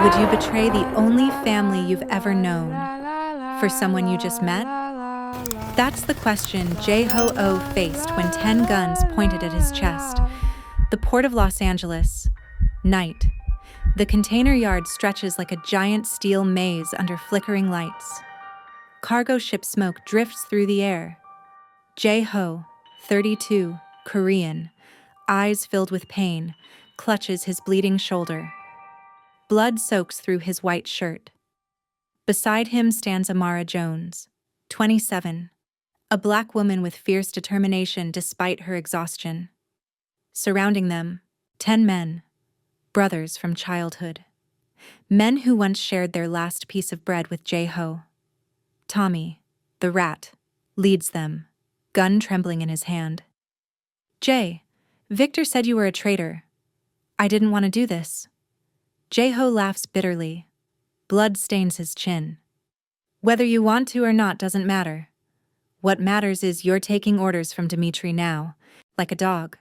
Would you betray the only family you've ever known for someone you just met? That's the question J-Ho-Oh faced when 10 guns pointed at his chest. The Port of Los Angeles. Night. The container yard stretches like a giant steel maze under flickering lights. Cargo ship smoke drifts through the air. J-Ho, 32, Korean, eyes filled with pain, clutches his bleeding shoulder. Blood soaks through his white shirt. Beside him stands Amara Jones, 27, a black woman with fierce determination despite her exhaustion. Surrounding them, 10 men, brothers from childhood. Men who once shared their last piece of bread with J-Ho. Tommy, the rat, leads them, gun trembling in his hand. Jay, Victor said you were a traitor. I didn't want to do this. J-Ho laughs bitterly. Blood stains his chin. Whether you want to or not doesn't matter. What matters is you're taking orders from Dimitri now, like a dog.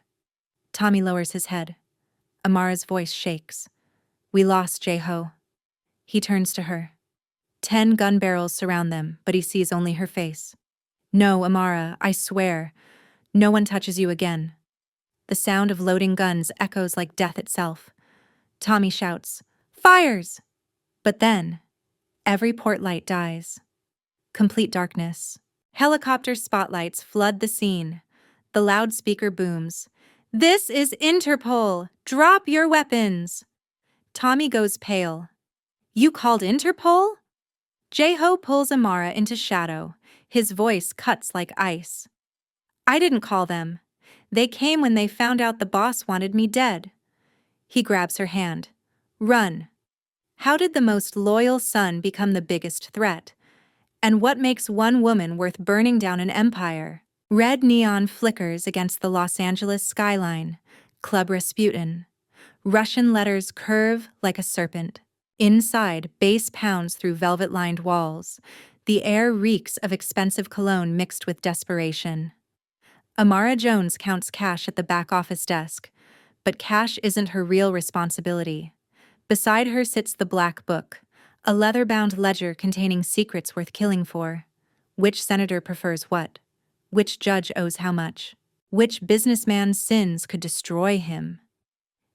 Tommy lowers his head. Amara's voice shakes. We lost J-Ho. He turns to her. 10 gun barrels surround them, but he sees only her face. No, Amara, I swear. No one touches you again. The sound of loading guns echoes like death itself. Tommy shouts, Fires! But then, every port light dies. Complete darkness. Helicopter spotlights flood the scene. The loudspeaker booms. This is Interpol! Drop your weapons! Tommy goes pale. You called Interpol? J-Ho pulls Amara into shadow. His voice cuts like ice. I didn't call them. They came when they found out the boss wanted me dead. He grabs her hand. Run. How did the most loyal son become the biggest threat? And what makes one woman worth burning down an empire? Red neon flickers against the Los Angeles skyline. Club Rasputin. Russian letters curve like a serpent. Inside, bass pounds through velvet-lined walls. The air reeks of expensive cologne mixed with desperation. Amara Jones counts cash at the back office desk, but cash isn't her real responsibility. Beside her sits the black book, a leather-bound ledger containing secrets worth killing for. Which senator prefers what? Which judge owes how much? Which businessman's sins could destroy him?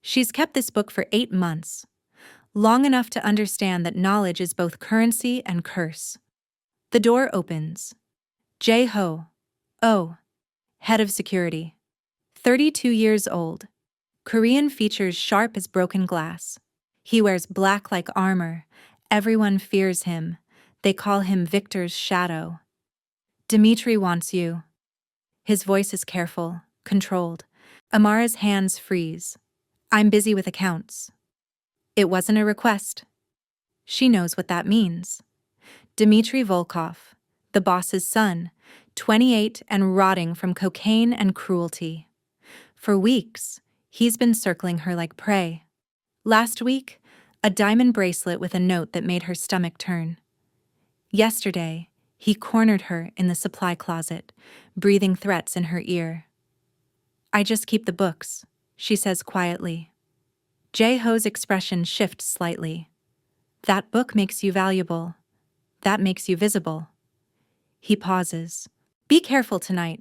She's kept this book for 8 months, long enough to understand that knowledge is both currency and curse. The door opens. J-Ho, head of security. 32 years old. Korean features sharp as broken glass. He wears black like armor. Everyone fears him. They call him Victor's shadow. Dimitri wants you. His voice is careful, controlled. Amara's hands freeze. I'm busy with accounts. It wasn't a request. She knows what that means. Dmitry Volkov, the boss's son, 28 and rotting from cocaine and cruelty. For weeks, he's been circling her like prey. Last week, a diamond bracelet with a note that made her stomach turn. Yesterday, he cornered her in the supply closet, breathing threats in her ear. I just keep the books, she says quietly. J-Ho's expression shifts slightly. That book makes you valuable. That makes you visible. He pauses. Be careful tonight.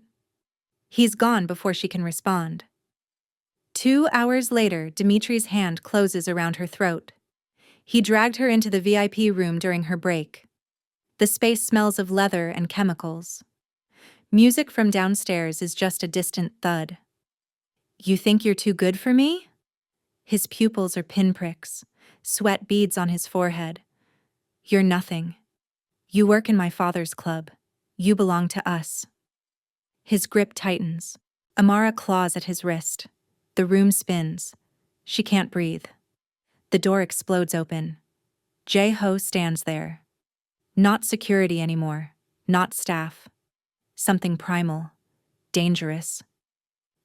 He's gone before she can respond. 2 hours later, Dimitri's hand closes around her throat. He dragged her into the VIP room during her break. The space smells of leather and chemicals. Music from downstairs is just a distant thud. You think you're too good for me? His pupils are pinpricks, sweat beads on his forehead. You're nothing. You work in my father's club. You belong to us. His grip tightens. Amara claws at his wrist. The room spins. She can't breathe. The door explodes open. J-Ho stands there. Not security anymore. Not staff. Something primal. Dangerous.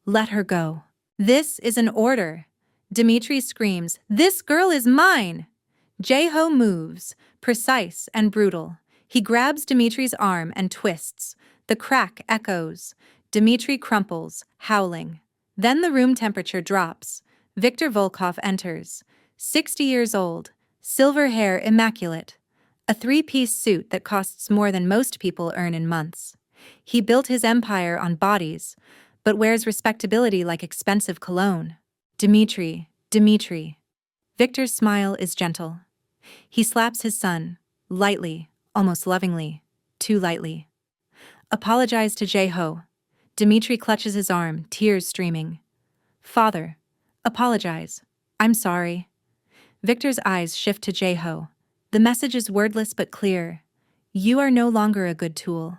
Let her go. This is an order. Dimitri screams, This girl is mine! J-Ho moves, precise and brutal. He grabs Dimitri's arm and twists. The crack echoes. Dimitri crumples, howling. Then the room temperature drops. Victor Volkov enters. 60 years old, Silver hair immaculate. A three-piece suit that costs more than most people earn in months. He built his empire on bodies, but wears respectability like expensive cologne. Dimitri. Victor's smile is gentle. He slaps his son, lightly, almost lovingly, too lightly. Apologize to Jay-ho. Dimitri clutches his arm, tears streaming. Father, apologize. I'm sorry. Victor's eyes shift to Jay-ho. The message is wordless but clear. You are no longer a good tool.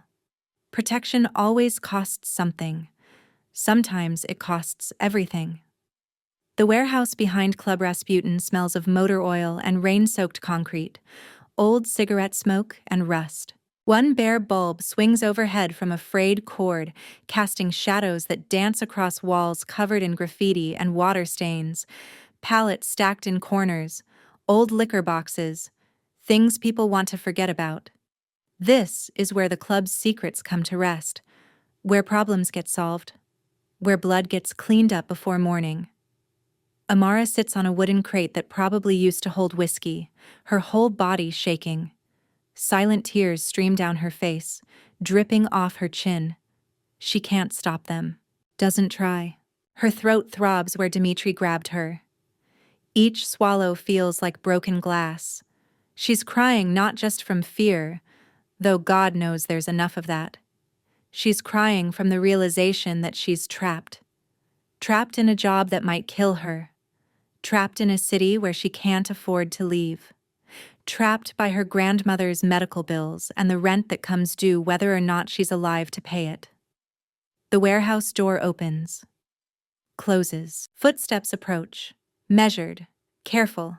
Protection always costs something. Sometimes it costs everything. The warehouse behind Club Rasputin smells of motor oil and rain-soaked concrete, old cigarette smoke and rust. One bare bulb swings overhead from a frayed cord, casting shadows that dance across walls covered in graffiti and water stains, pallets stacked in corners, old liquor boxes, things people want to forget about. This is where the club's secrets come to rest, where problems get solved, where blood gets cleaned up before morning. Amara sits on a wooden crate that probably used to hold whiskey, her whole body shaking. Silent tears stream down her face, dripping off her chin. She can't stop them. Doesn't try. Her throat throbs where Dimitri grabbed her. Each swallow feels like broken glass. She's crying not just from fear, though God knows there's enough of that. She's crying from the realization that she's trapped. Trapped in a job that might kill her. Trapped in a city where she can't afford to leave. Trapped by her grandmother's medical bills and the rent that comes due whether or not she's alive to pay it. The warehouse door opens. Closes. Footsteps approach. Measured. Careful.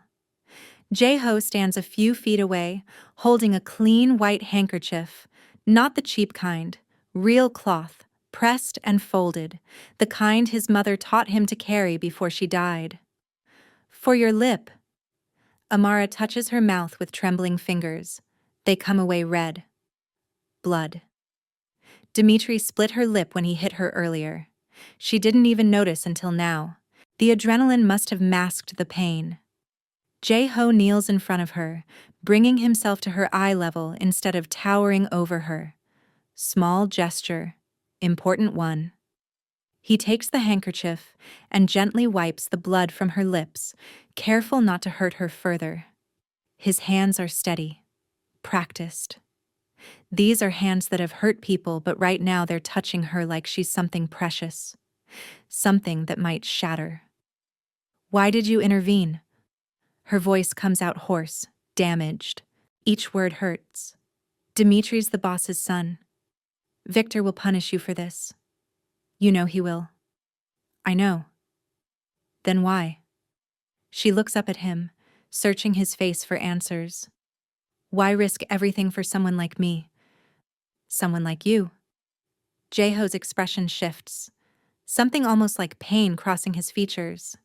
Jay-ho stands a few feet away, holding a clean white handkerchief, not the cheap kind, real cloth, pressed and folded, the kind his mother taught him to carry before she died. For your lip. Amara touches her mouth with trembling fingers. They come away red. Blood. Dimitri split her lip when he hit her earlier. She didn't even notice until now. The adrenaline must have masked the pain. Jay-ho kneels in front of her, bringing himself to her eye level instead of towering over her. Small gesture, important one. He takes the handkerchief and gently wipes the blood from her lips, careful not to hurt her further. His hands are steady, practiced. These are hands that have hurt people, but right now they're touching her like she's something precious, something that might shatter. Why did you intervene? Her voice comes out hoarse, damaged. Each word hurts. Dimitri's the boss's son. Victor will punish you for this. You know he will. I know. Then why? She looks up at him, searching his face for answers. Why risk everything for someone like me? Someone like you? Jay-ho's expression shifts, something almost like pain crossing his features.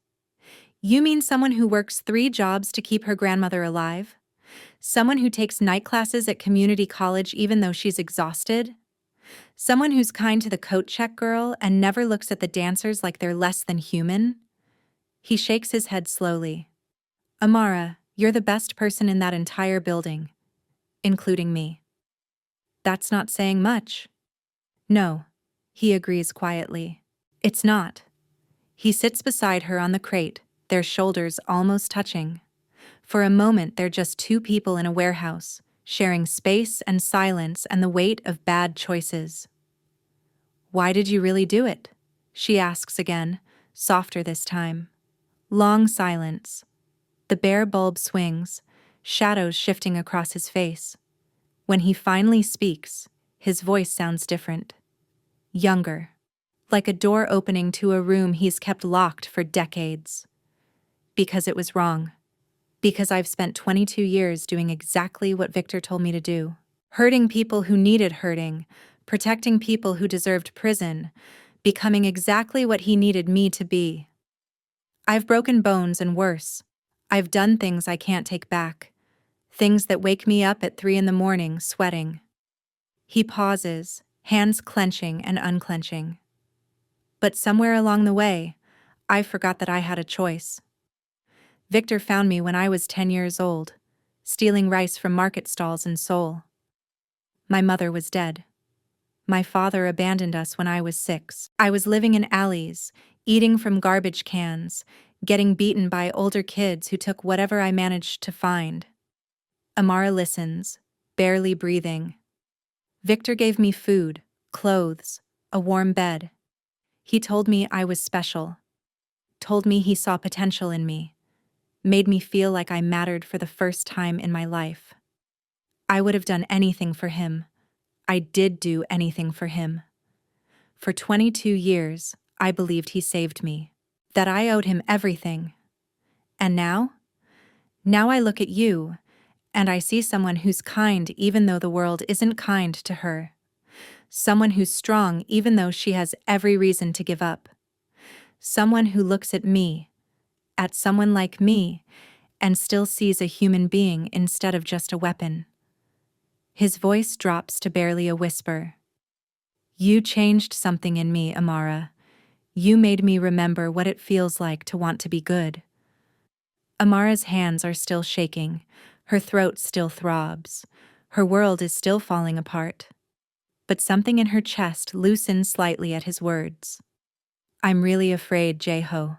You mean someone who works 3 jobs to keep her grandmother alive? Someone who takes night classes at community college even though she's exhausted? Someone who's kind to the coat check girl and never looks at the dancers like they're less than human? He shakes his head slowly. Amara, you're the best person in that entire building, including me. That's not saying much. No, he agrees quietly. It's not. He sits beside her on the crate, their shoulders almost touching. For a moment, they're just 2 people in a warehouse, sharing space and silence and the weight of bad choices. Why did you really do it? She asks again, softer this time. Long silence. The bare bulb swings, shadows shifting across his face. When he finally speaks, his voice sounds different. Younger. Like a door opening to a room he's kept locked for decades. Because it was wrong. Because I've spent 22 years doing exactly what Victor told me to do. Hurting people who needed hurting, protecting people who deserved prison, becoming exactly what he needed me to be. I've broken bones and worse. I've done things I can't take back. Things that wake me up at 3 a.m, sweating. He pauses, hands clenching and unclenching. But somewhere along the way, I forgot that I had a choice. Victor found me when I was 10 years old. stealing rice from market stalls in Seoul. My mother was dead. My father abandoned us when I was 6. I was living in alleys, eating from garbage cans, getting beaten by older kids who took whatever I managed to find. Amara listens, barely breathing. Victor gave me food, clothes, a warm bed. He told me I was special. Told me he saw potential in me. Made me feel like I mattered for the first time in my life. I would have done anything for him. I did do anything for him. For 22 years, I believed he saved me, that I owed him everything. And now? Now I look at you, and I see someone who's kind even though the world isn't kind to her. Someone who's strong even though she has every reason to give up. Someone who looks at someone like me, and still sees a human being instead of just a weapon. His voice drops to barely a whisper. You changed something in me, Amara. You made me remember what it feels like to want to be good. Amara's hands are still shaking, her throat still throbs, her world is still falling apart. But something in her chest loosens slightly at his words. I'm really afraid, Jae-ho.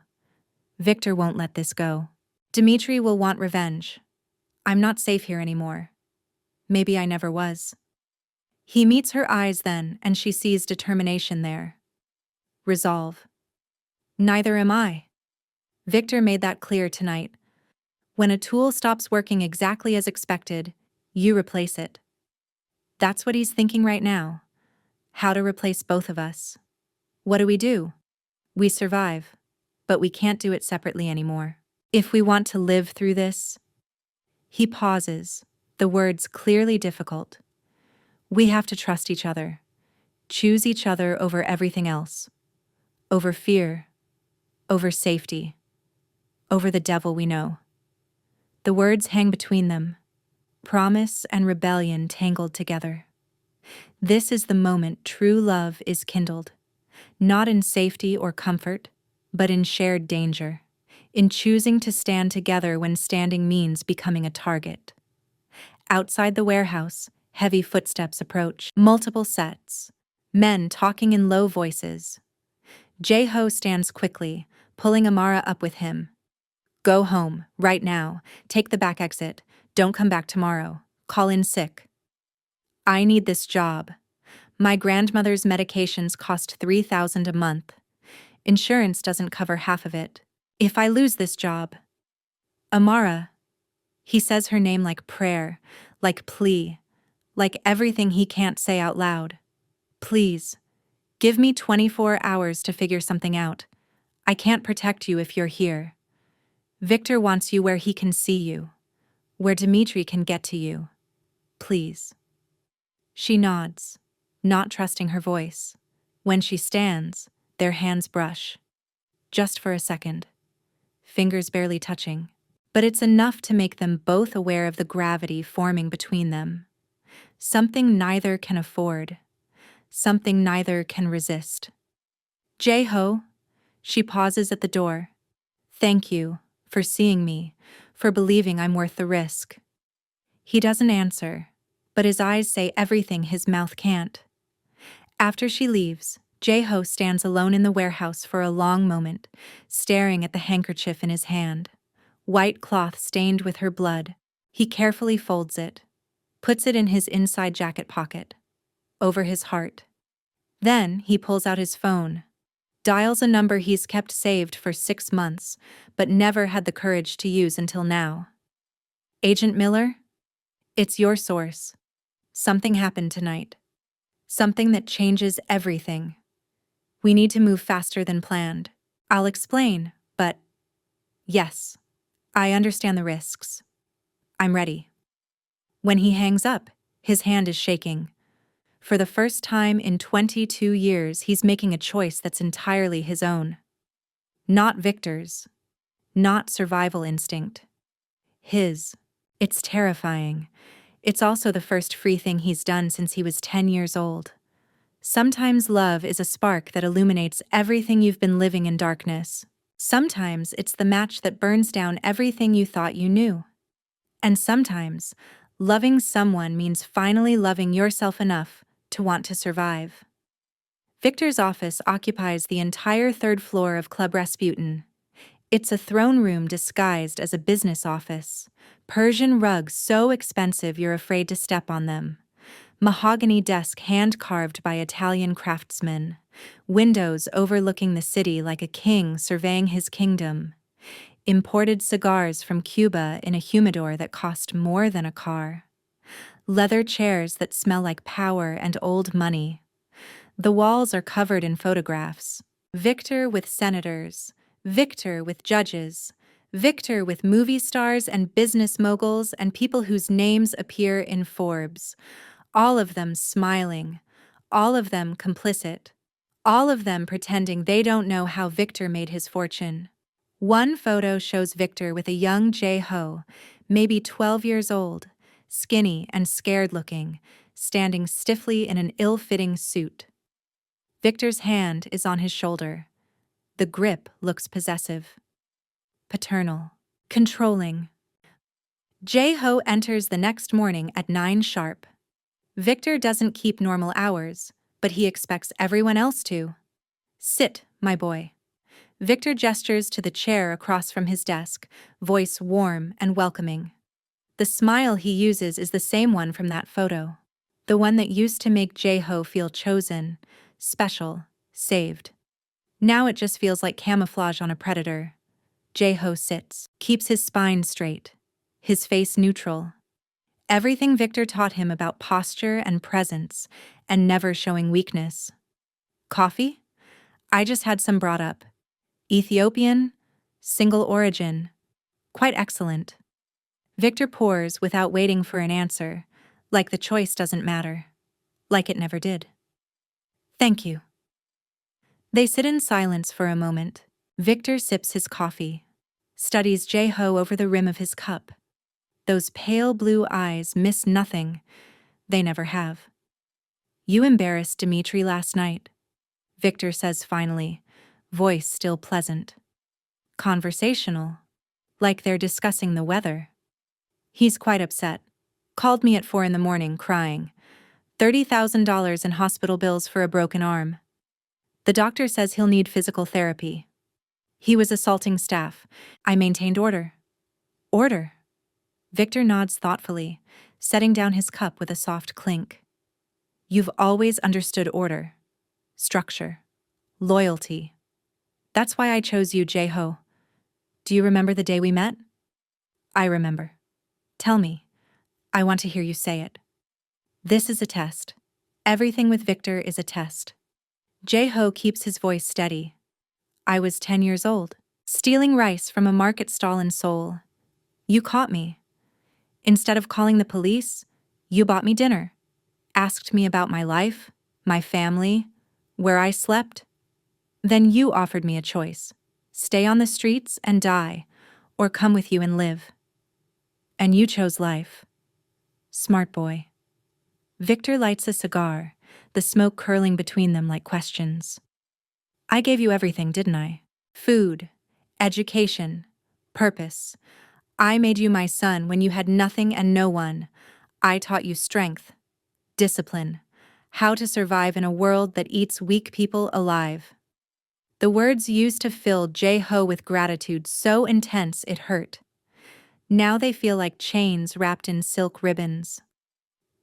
Victor won't let this go. Dimitri will want revenge. I'm not safe here anymore. Maybe I never was. He meets her eyes then, and she sees determination there. Resolve. Neither am I. Victor made that clear tonight. When a tool stops working exactly as expected, you replace it. That's what he's thinking right now. How to replace both of us. What do? We survive, but we can't do it separately anymore. If we want to live through this. He pauses, the words clearly difficult. We have to trust each other. Choose each other over everything else. Over fear. Over safety. Over the devil we know. The words hang between them. Promise and rebellion tangled together. This is the moment true love is kindled. Not in safety or comfort, but in shared danger. In choosing to stand together when standing means becoming a target. Outside the warehouse, heavy footsteps approach. Multiple sets. Men talking in low voices. Jae-ho stands quickly, pulling Amara up with him. Go home, right now. Take the back exit. Don't come back tomorrow. Call in sick. I need this job. My grandmother's medications cost $3,000 a month. Insurance doesn't cover half of it. If I lose this job. Amara. He says her name like prayer, like plea, like everything he can't say out loud. Please. Give me 24 hours to figure something out. I can't protect you if you're here. Victor wants you where he can see you, where Dimitri can get to you. Please. She nods, not trusting her voice. When she stands, their hands brush. Just for a second. Fingers barely touching. But it's enough to make them both aware of the gravity forming between them. Something neither can afford. Something neither can resist. Jae-ho. She pauses at the door. Thank you for seeing me, for believing I'm worth the risk. He doesn't answer, but his eyes say everything his mouth can't. After she leaves, Jae-ho stands alone in the warehouse for a long moment, staring at the handkerchief in his hand. White cloth stained with her blood. He carefully folds it, puts it in his inside jacket pocket, over his heart. Then he pulls out his phone, dials a number he's kept saved for 6 months, but never had the courage to use until now. Agent Miller? It's your source. Something happened tonight. Something that changes everything. We need to move faster than planned. I'll explain, but yes, I understand the risks. I'm ready. When he hangs up, his hand is shaking. For the first time in 22 years, he's making a choice that's entirely his own. Not Victor's. Not survival instinct. His. It's terrifying. It's also the first free thing he's done since he was 10 years old. Sometimes love is a spark that illuminates everything you've been living in darkness. Sometimes it's the match that burns down everything you thought you knew. And sometimes, loving someone means finally loving yourself enough to want to survive. Victor's office occupies the entire third floor of Club Rasputin. It's a throne room disguised as a business office. Persian rugs so expensive you're afraid to step on them. Mahogany desk hand-carved by Italian craftsmen. Windows overlooking the city like a king surveying his kingdom. Imported cigars from Cuba in a humidor that cost more than a car. Leather chairs that smell like power and old money. The walls are covered in photographs. Victor with senators. Victor with judges. Victor with movie stars and business moguls and people whose names appear in Forbes. All of them smiling. All of them complicit. All of them pretending they don't know how Victor made his fortune. One photo shows Victor with a young J-Ho, maybe 12 years old, skinny and scared-looking, standing stiffly in an ill-fitting suit. Victor's hand is on his shoulder. The grip looks possessive, paternal, controlling. J-Ho enters the next morning at 9 sharp. Victor doesn't keep normal hours, but he expects everyone else to. Sit, my boy. Victor gestures to the chair across from his desk, voice warm and welcoming. The smile he uses is the same one from that photo. The one that used to make J-Ho feel chosen, special, saved. Now it just feels like camouflage on a predator. J-Ho sits, keeps his spine straight, his face neutral. Everything Victor taught him about posture and presence, and never showing weakness. Coffee? I just had some brought up. Ethiopian? Single origin. Quite excellent. Victor pours without waiting for an answer, like the choice doesn't matter. Like it never did. Thank you. They sit in silence for a moment. Victor sips his coffee, studies J-Ho over the rim of his cup. Those pale blue eyes miss nothing. They never have. You embarrassed Dimitri last night, Victor says finally, voice still pleasant. Conversational, like they're discussing the weather. He's quite upset. Called me at 4 a.m, crying. $30,000 in hospital bills for a broken arm. The doctor says he'll need physical therapy. He was assaulting staff. I maintained order. Order. Victor nods thoughtfully, setting down his cup with a soft clink. You've always understood order, structure, loyalty. That's why I chose you, J-Ho. Do you remember the day we met? I remember. Tell me. I want to hear you say it. This is a test. Everything with Victor is a test. J-Ho keeps his voice steady. I was 10 years old, stealing rice from a market stall in Seoul. You caught me. Instead of calling the police, you bought me dinner, asked me about my life, my family, where I slept. Then you offered me a choice. Stay on the streets and die, or come with you and live. And you chose life. Smart boy. Victor lights a cigar, the smoke curling between them like questions. I gave you everything, didn't I? Food, education, purpose. I made you my son when you had nothing and no one. I taught you strength, discipline, how to survive in a world that eats weak people alive. The words used to fill J-Ho with gratitude so intense it hurt. Now they feel like chains wrapped in silk ribbons.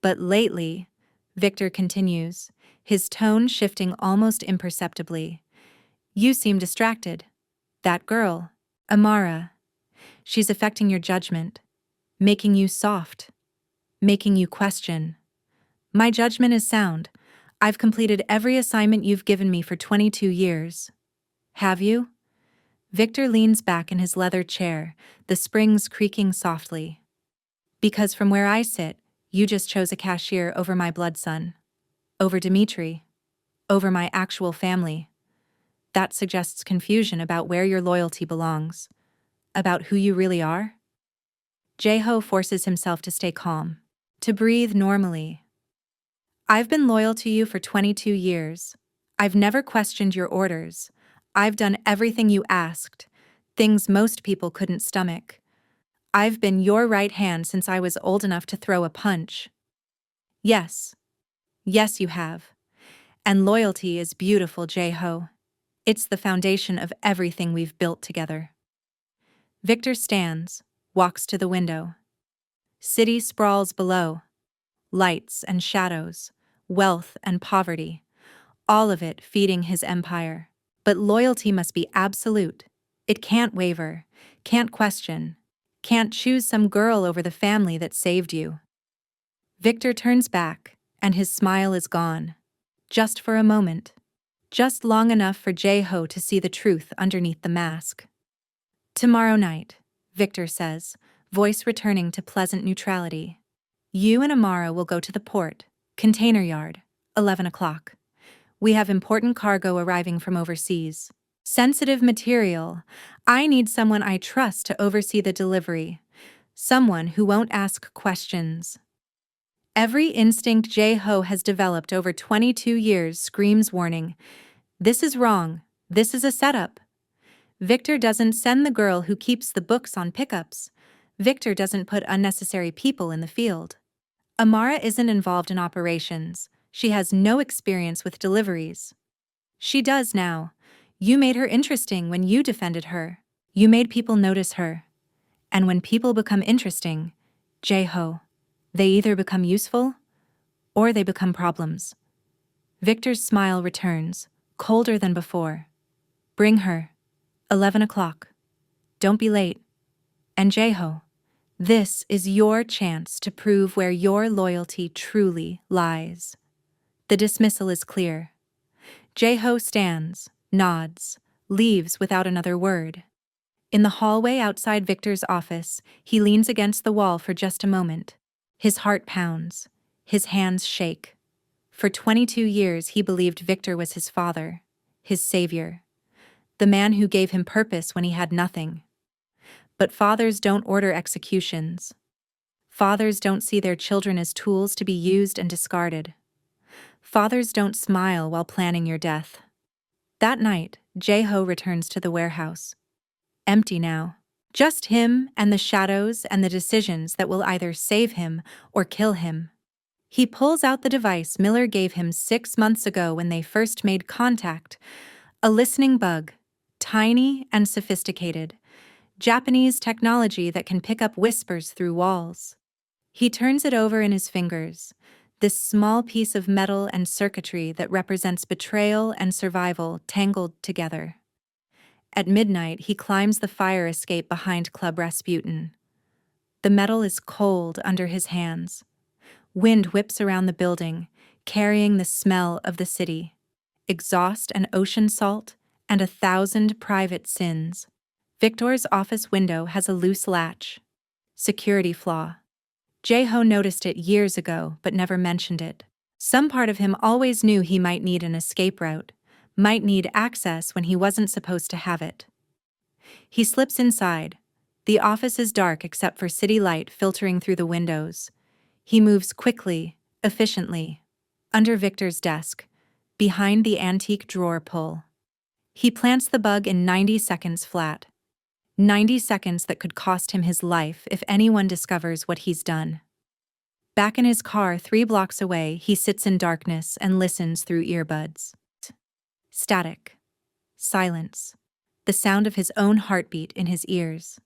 But lately, Victor continues, his tone shifting almost imperceptibly. You seem distracted. That girl, Amara. She's affecting your judgment, making you soft, making you question. My judgment is sound. I've completed every assignment you've given me for 22 years. Have you? Victor leans back in his leather chair, the springs creaking softly. Because from where I sit, you just chose a cashier over my blood son. Over Dimitri. Over my actual family. That suggests confusion about where your loyalty belongs. About who you really are? J-Ho forces himself to stay calm, to breathe normally. I've been loyal to you for 22 years. I've never questioned your orders. I've done everything you asked, things most people couldn't stomach. I've been your right hand since I was old enough to throw a punch. Yes. Yes, you have. And loyalty is beautiful, J-Ho. It's the foundation of everything we've built together. Victor stands, walks to the window. City sprawls below. Lights and shadows, wealth and poverty, all of it feeding his empire. But loyalty must be absolute. It can't waver, can't question, can't choose some girl over the family that saved you. Victor turns back, and his smile is gone. Just for a moment. Just long enough for J-Ho to see the truth underneath the mask. Tomorrow night, Victor says, voice returning to pleasant neutrality. You and Amara will go to the port, container yard, 11 o'clock. We have important cargo arriving from overseas. Sensitive material. I need someone I trust to oversee the delivery. Someone who won't ask questions. Every instinct J-Ho has developed over 22 years screams warning. This is wrong. This is a setup. Victor doesn't send the girl who keeps the books on pickups. Victor doesn't put unnecessary people in the field. Amara isn't involved in operations. She has no experience with deliveries. She does now. You made her interesting when you defended her. You made people notice her. And when people become interesting, J-Ho, they either become useful or they become problems. Victor's smile returns, colder than before. Bring her. 11 o'clock. Don't be late. And J-Ho, this is your chance to prove where your loyalty truly lies. The dismissal is clear. J-Ho stands, nods, leaves without another word. In the hallway outside Victor's office, he leans against the wall for just a moment. His heart pounds. His hands shake. For 22 years he believed Victor was his father, his savior, the man who gave him purpose when he had nothing. But fathers don't order executions. Fathers don't see their children as tools to be used and discarded. Fathers don't smile while planning your death. That night, J-Ho returns to the warehouse. Empty now. Just him and the shadows and the decisions that will either save him or kill him. He pulls out the device Miller gave him 6 months ago when they first made contact. A listening bug, tiny and sophisticated. Japanese technology that can pick up whispers through walls. He turns it over in his fingers, this small piece of metal and circuitry that represents betrayal and survival tangled together. At midnight, he climbs the fire escape behind Club Rasputin. The metal is cold under his hands. Wind whips around the building, carrying the smell of the city. Exhaust and ocean salt, and 1,000 private sins. Victor's office window has a loose latch. Security flaw. J-Ho noticed it years ago, but never mentioned it. Some part of him always knew he might need an escape route, might need access when he wasn't supposed to have it. He slips inside. The office is dark except for city light filtering through the windows. He moves quickly, efficiently. Under Victor's desk, behind the antique drawer pull. He plants the bug in 90 seconds flat. 90 seconds that could cost him his life if anyone discovers what he's done. Back in his car 3 blocks away, he sits in darkness and listens through earbuds. Static. Silence. The sound of his own heartbeat in his ears.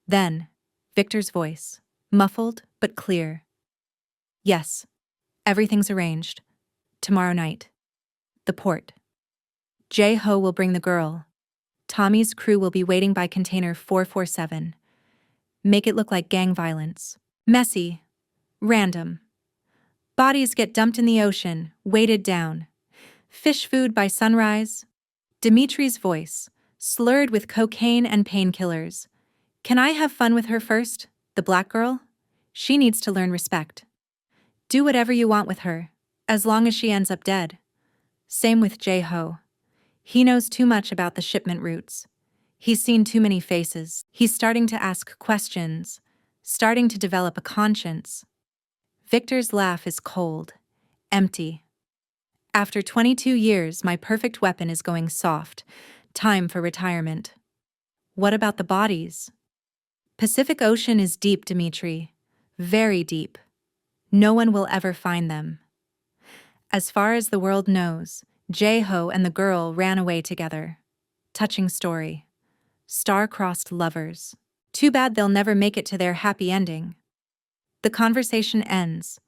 Then, Victor's voice, muffled but clear. Yes, everything's arranged. Tomorrow night. The port. J-Ho will bring the girl. Tommy's crew will be waiting by container 447. Make it look like gang violence. Messy. Random. Bodies get dumped in the ocean, weighted down. Fish food by sunrise. Dimitri's voice, slurred with cocaine and painkillers. Can I have fun with her first, the black girl? She needs to learn respect. Do whatever you want with her, as long as she ends up dead. Same with J-Ho. He knows too much about the shipment routes. He's seen too many faces. He's starting to ask questions, starting to develop a conscience. Victor's laugh is cold, empty. After 22 years, my perfect weapon is going soft. Time for retirement. What about the bodies? Pacific Ocean is deep, Dimitri. Very deep. No one will ever find them. As far as the world knows, Jae-ho and the girl ran away together. Touching story. Star-crossed lovers. Too bad they'll never make it to their happy ending. The conversation ends.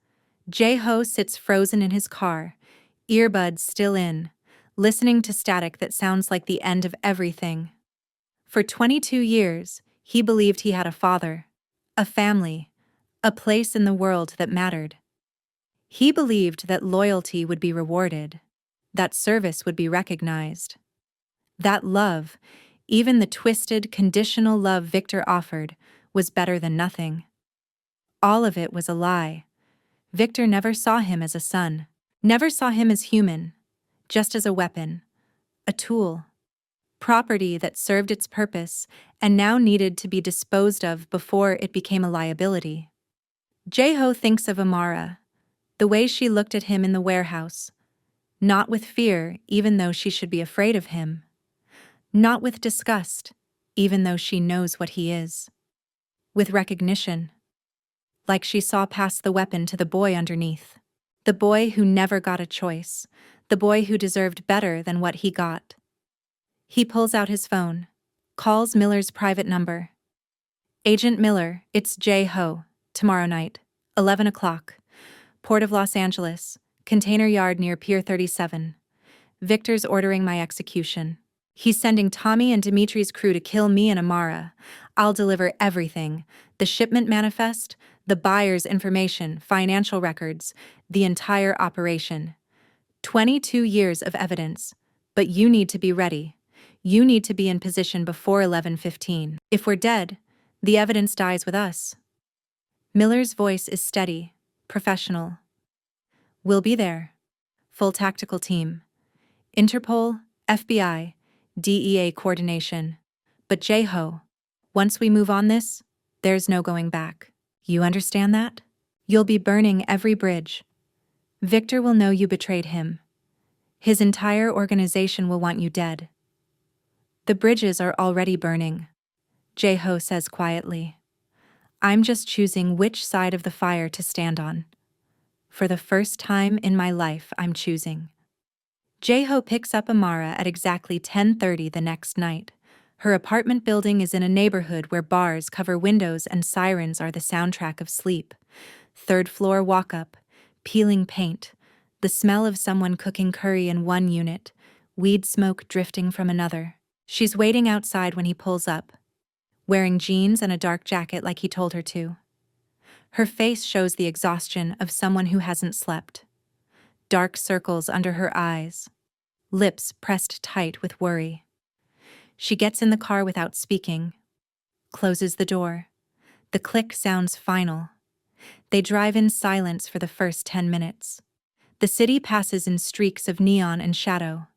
Jae-ho sits frozen in his car, earbuds still in, listening to static that sounds like the end of everything. For 22 years, he believed he had a father, a family, a place in the world that mattered. He believed that loyalty would be rewarded, that service would be recognized, that love, even the twisted, conditional love Victor offered, was better than nothing. All of it was a lie. Victor never saw him as a son, never saw him as human, just as a weapon, a tool, property that served its purpose and now needed to be disposed of before it became a liability. Jae-ho thinks of Amara, the way she looked at him in the warehouse, not with fear, even though she should be afraid of him, not with disgust, even though she knows what he is, with recognition, like she saw past the weapon to the boy underneath, the boy who never got a choice, the boy who deserved better than what he got. He pulls out his phone, calls Miller's private number. Agent Miller, it's Jae-ho, tomorrow night, 11 o'clock. Port of Los Angeles, container yard near Pier 37. Victor's ordering my execution. He's sending Tommy and Dimitri's crew to kill me and Amara. I'll deliver everything. The shipment manifest, the buyer's information, financial records, the entire operation. 22 years of evidence. But you need to be ready. You need to be in position before 11:15. If we're dead, the evidence dies with us. Miller's voice is steady, professional. We'll be there. Full tactical team. Interpol, FBI, DEA coordination. But Jae-ho, once we move on this, there's no going back. You understand that? You'll be burning every bridge. Victor will know you betrayed him. His entire organization will want you dead. The bridges are already burning, Jae-ho says quietly. I'm just choosing which side of the fire to stand on. For the first time in my life, I'm choosing. Jae-ho picks up Amara at exactly 10:30 the next night. Her apartment building is in a neighborhood where bars cover windows and sirens are the soundtrack of sleep. Third-floor walk-up, peeling paint, the smell of someone cooking curry in one unit, weed smoke drifting from another. She's waiting outside when he pulls up, wearing jeans and a dark jacket like he told her to. Her face shows the exhaustion of someone who hasn't slept. Dark circles under her eyes, lips pressed tight with worry. She gets in the car without speaking, closes the door. The click sounds final. They drive in silence for the first 10 minutes. The city passes in streaks of neon and shadow.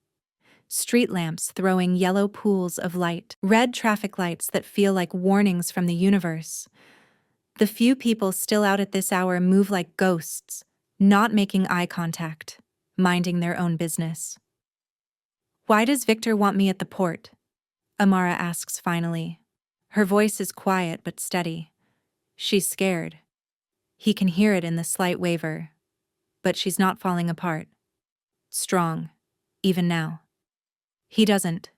Street lamps throwing yellow pools of light, red traffic lights that feel like warnings from the universe. The few people still out at this hour move like ghosts, not making eye contact, minding their own business. Why does Victor want me at the port? Amara asks finally. Her voice is quiet but steady. She's scared. He can hear it in the slight waver. But she's not falling apart. Strong, even now. He doesn't.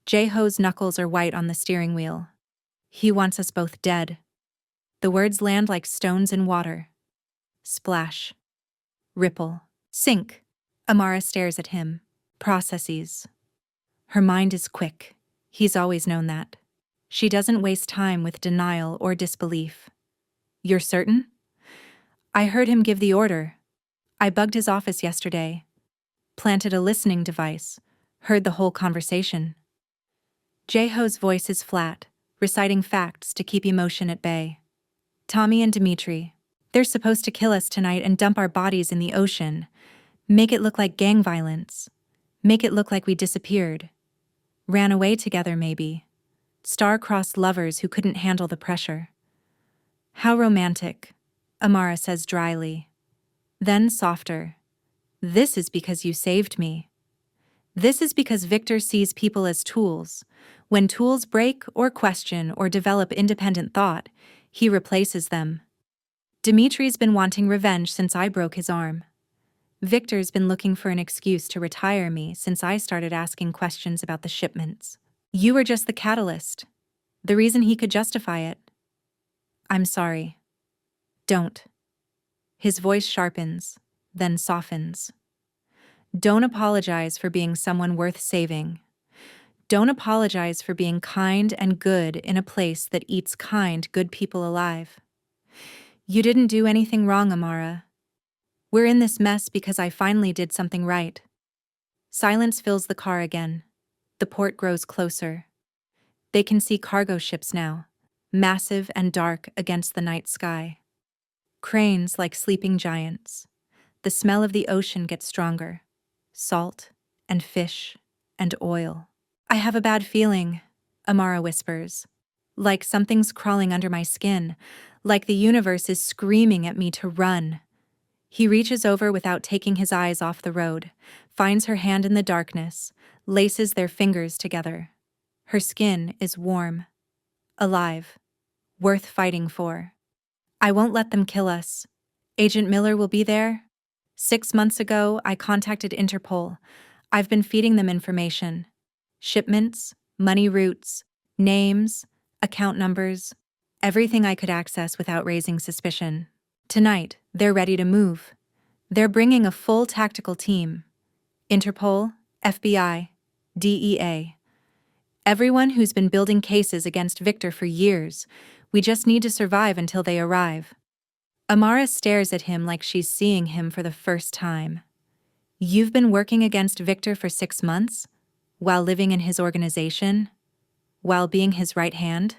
Jae-ho's knuckles are white on the steering wheel. He wants us both dead. The words land like stones in water. Splash. Ripple. Sink. Amara stares at him. Processes. Her mind is quick. He's always known that. She doesn't waste time with denial or disbelief. You're certain? I heard him give the order. I bugged his office yesterday. Planted a listening device. Heard the whole conversation. Jae-ho's voice is flat, reciting facts to keep emotion at bay. Tommy and Dimitri. They're supposed to kill us tonight and dump our bodies in the ocean. Make it look like gang violence. Make it look like we disappeared. Ran away together, maybe. Star-crossed lovers who couldn't handle the pressure. How romantic, Amara says dryly. Then softer. This is because you saved me. This is because Victor sees people as tools. When tools break or question or develop independent thought, he replaces them. Dimitri's been wanting revenge since I broke his arm. Victor's been looking for an excuse to retire me since I started asking questions about the shipments. You were just the catalyst, the reason he could justify it. I'm sorry. Don't. His voice sharpens, then softens. Don't apologize for being someone worth saving. Don't apologize for being kind and good in a place that eats kind, good people alive. You didn't do anything wrong, Amara. We're in this mess because I finally did something right. Silence fills the car again. The port grows closer. They can see cargo ships now, massive and dark against the night sky. Cranes like sleeping giants. The smell of the ocean gets stronger. Salt and fish and oil. I have a bad feeling, Amara whispers. Like something's crawling under my skin, like the universe is screaming at me to run. He reaches over without taking his eyes off the road, finds her hand in the darkness, laces their fingers together. Her skin is warm, alive, worth fighting for. I won't let them kill us. Agent Miller will be there. 6 months ago, I contacted Interpol. I've been feeding them information. Shipments, money routes, names, account numbers, everything I could access without raising suspicion. Tonight, they're ready to move. They're bringing a full tactical team. Interpol, FBI, DEA. Everyone who's been building cases against Victor for years. We just need to survive until they arrive. Amara stares at him like she's seeing him for the first time. You've been working against Victor for 6 months? While living in his organization? While being his right hand?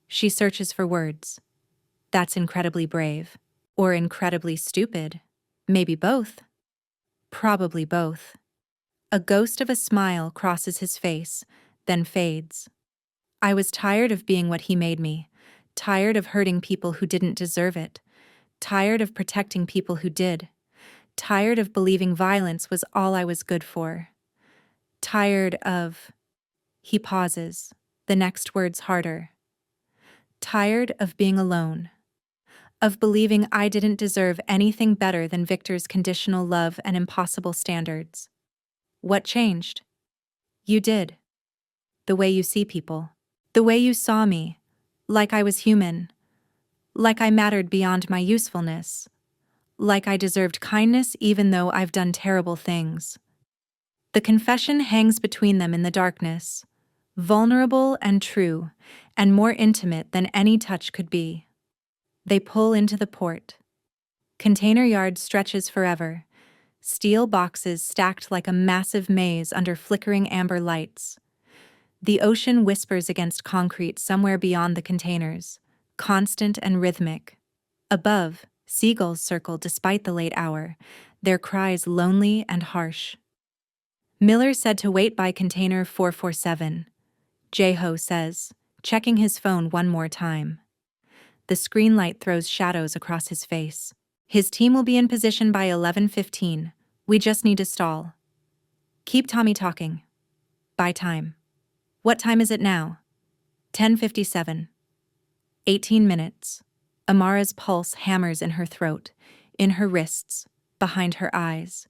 She searches for words. That's incredibly brave. Or incredibly stupid. Maybe both. Probably both. A ghost of a smile crosses his face, then fades. I was tired of being what he made me. Tired of hurting people who didn't deserve it. Tired of protecting people who did. Tired of believing violence was all I was good for. Tired of... He pauses, the next words harder. Tired of being alone. Of believing I didn't deserve anything better than Victor's conditional love and impossible standards. What changed? You did. The way you see people. The way you saw me. Like I was human. Like I mattered beyond my usefulness. Like I deserved kindness even though I've done terrible things. The confession hangs between them in the darkness, vulnerable and true, and more intimate than any touch could be. They pull into the port. Container yard stretches forever, steel boxes stacked like a massive maze under flickering amber lights. The ocean whispers against concrete somewhere beyond the containers, constant and rhythmic. Above, seagulls circle despite the late hour, their cries lonely and harsh. Miller said to wait by container 447. Jeho says, checking his phone one more time. The screen light throws shadows across his face. His team will be in position by 11:15. We just need to stall. Keep Tommy talking. Buy time. What time is it now? 10:57. 18 minutes. Amara's pulse hammers in her throat, in her wrists, behind her eyes.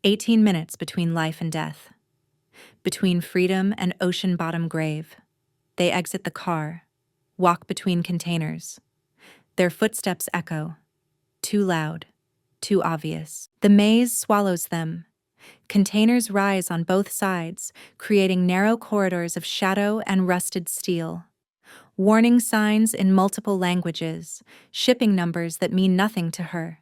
18 minutes between life and death. Between freedom and ocean-bottom grave. They exit the car, walk between containers. Their footsteps echo. Too loud, too obvious. The maze swallows them. Containers rise on both sides, creating narrow corridors of shadow and rusted steel. Warning signs in multiple languages, shipping numbers that mean nothing to her.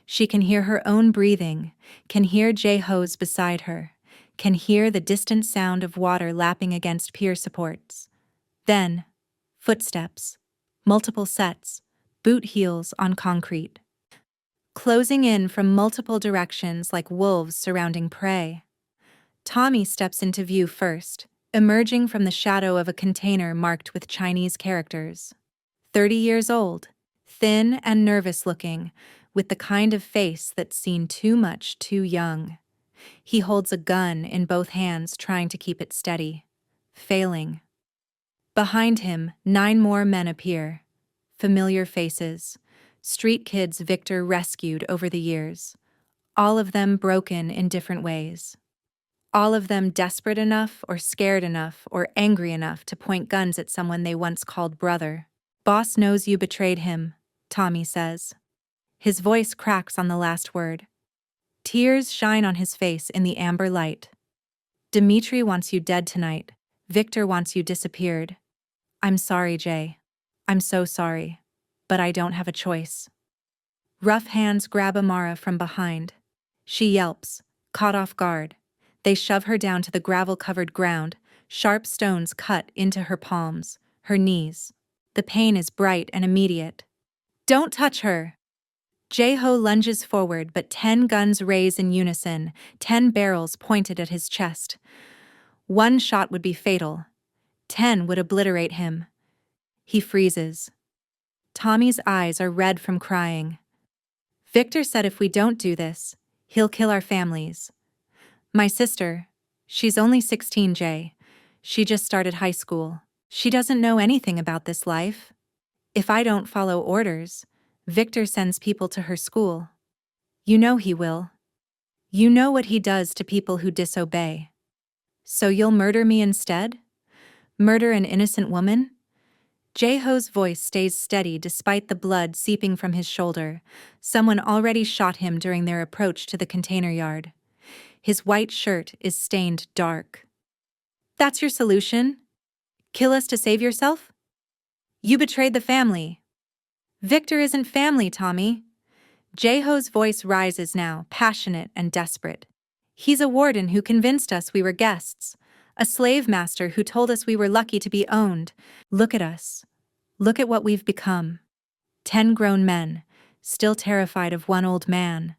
She can hear her own breathing, can hear Jeho's beside her, can hear the distant sound of water lapping against pier supports. Then, footsteps, multiple sets, boot heels on concrete. Closing in from multiple directions like wolves surrounding prey. Tommy steps into view first, emerging from the shadow of a container marked with Chinese characters. 30 years old, thin and nervous looking, with the kind of face that's seen too much too young. He holds a gun in both hands, trying to keep it steady. Failing. Behind him, 9 more men appear. Familiar faces. Street kids Victor rescued over the years. All of them broken in different ways. All of them desperate enough or scared enough or angry enough to point guns at someone they once called brother. "Boss knows you betrayed him," Tommy says. His voice cracks on the last word. Tears shine on his face in the amber light. "Dimitri wants you dead tonight. Victor wants you disappeared. I'm sorry, Jay. I'm so sorry. But I don't have a choice." Rough hands grab Amara from behind. She yelps, caught off guard. They shove her down to the gravel-covered ground, sharp stones cut into her palms, her knees. The pain is bright and immediate. "Don't touch her!" Jay-Ho lunges forward, but 10 guns raise in unison, 10 barrels pointed at his chest. One shot would be fatal. 10 would obliterate him. He freezes. Tommy's eyes are red from crying. "Victor said if we don't do this, he'll kill our families. My sister, she's only 16, Jay. She just started high school. She doesn't know anything about this life. If I don't follow orders, Victor sends people to her school. You know he will. You know what he does to people who disobey. So you'll murder me instead? Murder an innocent woman?" Jay-Ho's voice stays steady despite the blood seeping from his shoulder. Someone already shot him during their approach to the container yard. His white shirt is stained dark. "That's your solution? Kill us to save yourself? You betrayed the family." "Victor isn't family, Tommy." Jay-Ho's voice rises now, passionate and desperate. "He's a warden who convinced us we were guests. A slave master who told us we were lucky to be owned. Look at us. Look at what we've become. 10 grown men, still terrified of one old man.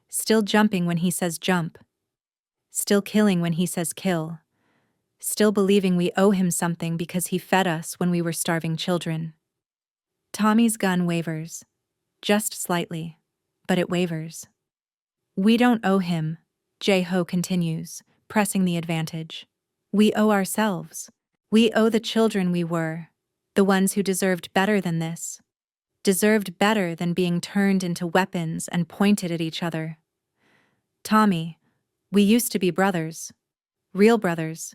Still jumping when he says jump. Still killing when he says kill. Still believing we owe him something because he fed us when we were starving children." Tommy's gun wavers. Just slightly, but it wavers. "We don't owe him," Jay-Ho continues, pressing the advantage. "We owe ourselves. We owe the children we were, the ones who deserved better than this. Deserved better than being turned into weapons and pointed at each other. Tommy, we used to be brothers. Real brothers.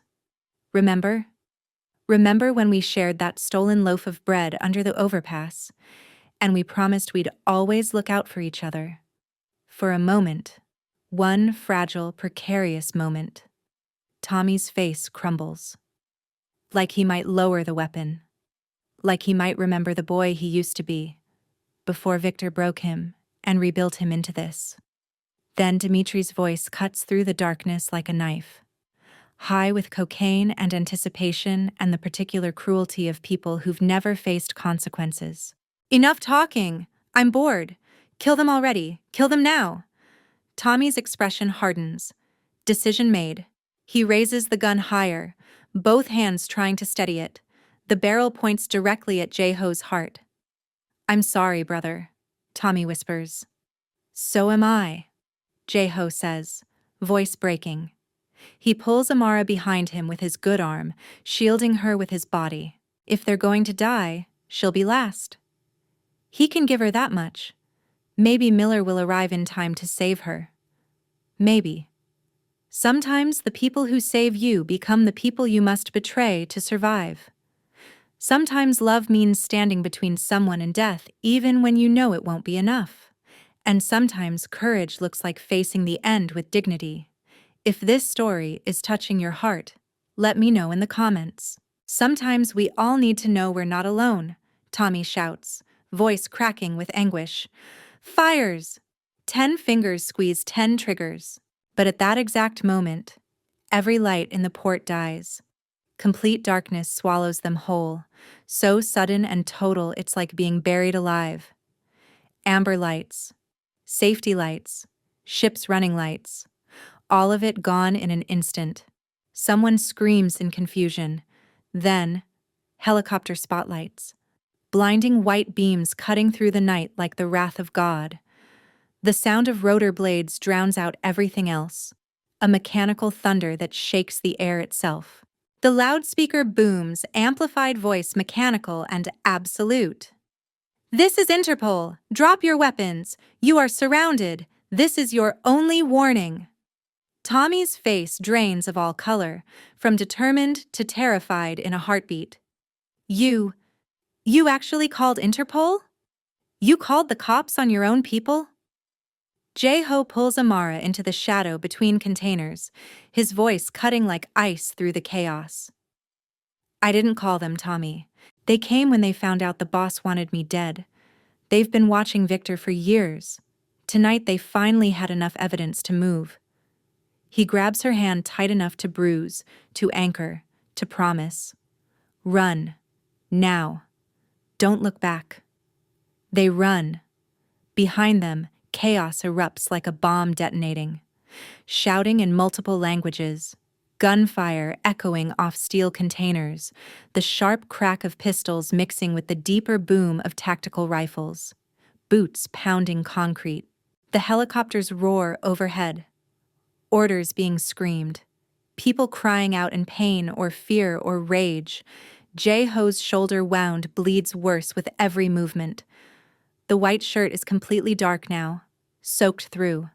Remember? Remember when we shared that stolen loaf of bread under the overpass, and we promised we'd always look out for each other? For a moment, one fragile, precarious moment, Tommy's face crumbles. Like he might lower the weapon. Like he might remember the boy he used to be, before Victor broke him and rebuilt him into this. Then Dimitri's voice cuts through the darkness like a knife, high with cocaine and anticipation and the particular cruelty of people who've never faced consequences. "Enough talking! I'm bored! Kill them already! Kill them now!" Tommy's expression hardens. Decision made. He raises the gun higher, both hands trying to steady it. The barrel points directly at Jay-Ho's heart. "I'm sorry, brother," Tommy whispers. "So am I," Jay-Ho says, voice breaking. He pulls Amara behind him with his good arm, shielding her with his body. If they're going to die, she'll be last. He can give her that much. Maybe Miller will arrive in time to save her. Maybe. Sometimes the people who save you become the people you must betray to survive. Sometimes love means standing between someone and death even when you know it won't be enough. And sometimes courage looks like facing the end with dignity. If this story is touching your heart, let me know in the comments. Sometimes we all need to know we're not alone, Tommy shouts, voice cracking with anguish. Fires! 10 fingers squeeze 10 triggers. But at that exact moment, every light in the port dies. Complete darkness swallows them whole, so sudden and total it's like being buried alive. Amber lights, safety lights, ship's running lights, all of it gone in an instant. Someone screams in confusion. Then, helicopter spotlights, blinding white beams cutting through the night like the wrath of God. The sound of rotor blades drowns out everything else. a mechanical thunder that shakes the air itself. The loudspeaker booms, amplified voice mechanical and absolute. "This is Interpol. Drop your weapons. You are surrounded. This is your only warning." Tommy's face drains of all color, from determined to terrified in a heartbeat. You actually called Interpol? You called the cops on your own people?" Jae-ho pulls Amara into the shadow between containers, his voice cutting like ice through the chaos. "I didn't call them, Tommy. They came when they found out the boss wanted me dead. They've been watching Victor for years. Tonight they finally had enough evidence to move." He grabs her hand tight enough to bruise, to anchor, to promise. "Run. Now. Don't look back." They run. Behind them, chaos erupts like a bomb detonating. Shouting in multiple languages, gunfire echoing off steel containers, the sharp crack of pistols mixing with the deeper boom of tactical rifles. Boots pounding concrete. The helicopters roar overhead. Orders being screamed. People crying out in pain or fear or rage. Jae-ho's shoulder wound bleeds worse with every movement. The white shirt is completely dark now, soaked through.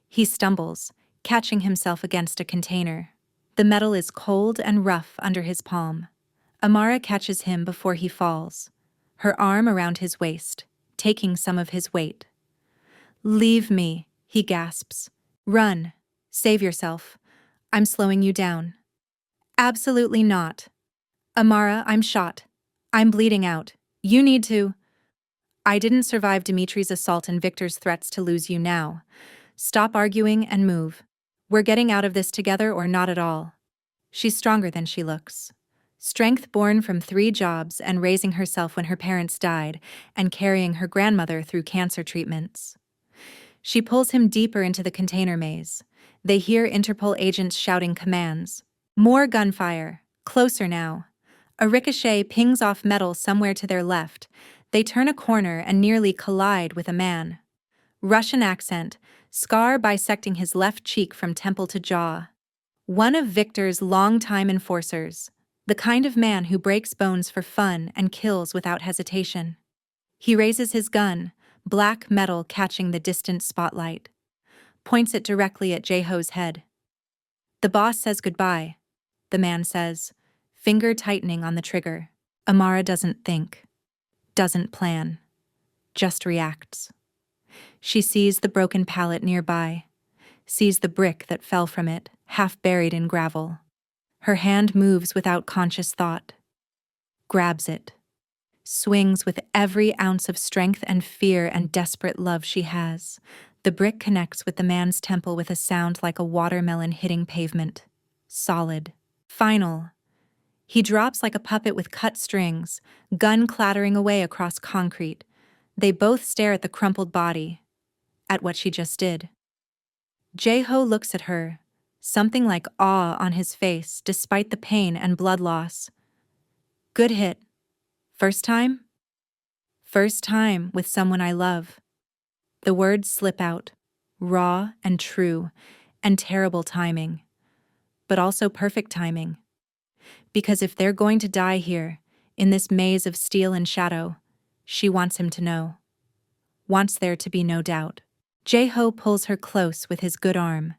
He stumbles, catching himself against a container. The metal is cold and rough under his palm. Amara catches him before he falls, her arm around his waist, taking some of his weight. "Leave me," he gasps. "Run. Save yourself. I'm slowing you down." "Absolutely not. Amara, I'm shot. I'm bleeding out. You need to—" "I didn't survive Dimitri's assault and Victor's threats to lose you now. Stop arguing and move. We're getting out of this together or not at all." She's stronger than she looks. Strength born from 3 jobs and raising herself when her parents died and carrying her grandmother through cancer treatments. She pulls him deeper into the container maze. They hear Interpol agents shouting commands. More gunfire. Closer now. A ricochet pings off metal somewhere to their left. They turn a corner and nearly collide with a man. Russian accent, scar bisecting his left cheek from temple to jaw. One of Victor's longtime enforcers, the kind of man who breaks bones for fun and kills without hesitation. He raises his gun, black metal catching the distant spotlight. Points it directly at Jae-ho's head. "The boss says goodbye," the man says, finger tightening on the trigger. Amara doesn't think. Doesn't plan. Just reacts. She sees the broken pallet nearby, sees the brick that fell from it, half buried in gravel. Her hand moves without conscious thought. Grabs it. Swings with every ounce of strength and fear and desperate love she has. The brick connects with the man's temple with a sound like a watermelon hitting pavement. Solid. Final. He drops like a puppet with cut strings, gun clattering away across concrete. They both stare at the crumpled body, at what she just did. Jae-ho looks at her, something like awe on his face despite the pain and blood loss. "Good hit. First time?" "First time with someone I love." The words slip out, raw and true, and terrible timing. But also perfect timing. Because if they're going to die here, in this maze of steel and shadow, she wants him to know. Wants there to be no doubt. Jae-ho pulls her close with his good arm,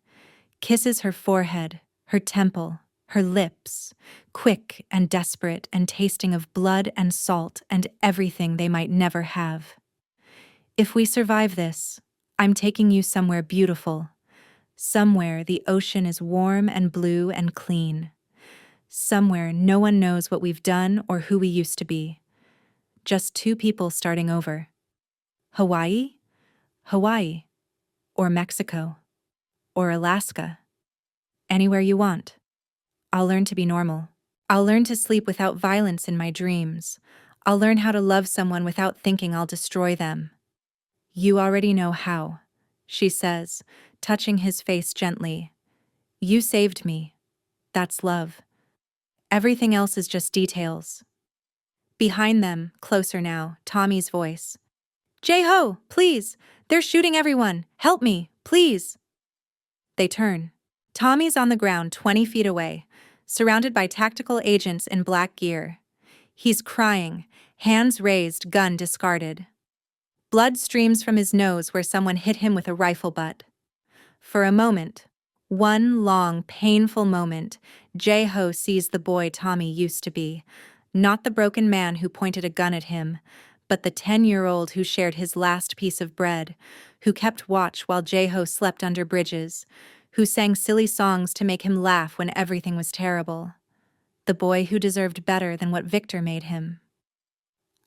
kisses her forehead, her temple, her lips, quick and desperate and tasting of blood and salt and everything they might never have. "If we survive this, I'm taking you somewhere beautiful. Somewhere the ocean is warm and blue and clean. Somewhere no one knows what we've done or who we used to be. Just 2 people starting over. Hawaii? Hawaii. Or Mexico. Or Alaska. Anywhere you want. I'll learn to be normal. I'll learn to sleep without violence in my dreams. I'll learn how to love someone without thinking I'll destroy them. You already know how," she says, touching his face gently. "You saved me. That's love. Everything else is just details." Behind them, closer now, Tommy's voice. "Jae-ho, please! They're shooting everyone! Help me, please!" They turn. Tommy's on the ground 20 feet away, surrounded by tactical agents in black gear. He's crying, hands raised, gun discarded. Blood streams from his nose where someone hit him with a rifle butt. For a moment, one long, painful moment, J-Ho sees the boy Tommy used to be, not the broken man who pointed a gun at him, but the 10-year-old who shared his last piece of bread, who kept watch while J-Ho slept under bridges, who sang silly songs to make him laugh when everything was terrible. The boy who deserved better than what Victor made him.